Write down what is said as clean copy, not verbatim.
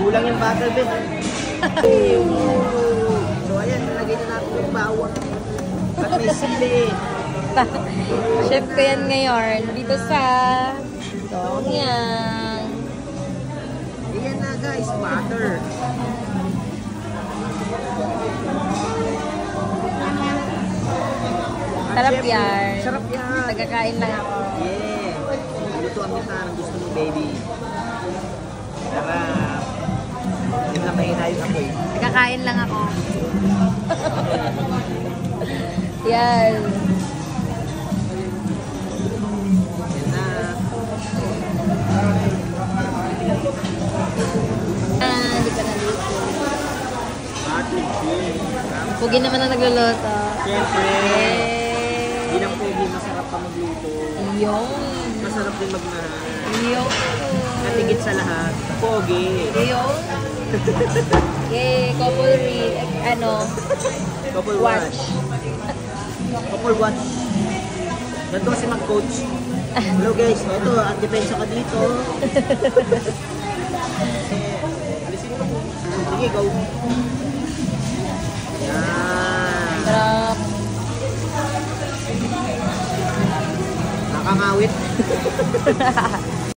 Kulang yung butter, Ben. So, ayan, nalagay na natin yung bawang. At may sili. Chef ko yan ngayon. Dito sa Dongyan. Ayan na, guys. Butter. Sarap yan. Sarap yan. Nagkakain lang ako. Yeah. Lutuan kita ng gusto mo, baby. Sarap. Hindi na mahinayin ako eh. Nagkakain lang ako. Yan. Yan na. Hindi pa naluto. Butter chicken. Pugi naman ang nagluluto. Siyempre. Hindi lang pogi, masarap pa magluto. Yung. Masarap din magmahal. Yung. Natigit sa lahat. Pogi. Yung. Yay, couple read. Couple watch. Couple watch. Ganito kasi mag-coach. Hello guys, ito, at depensa ka dito. Alisin mo. Sige, go. Yan. Sarap. Nakangawit.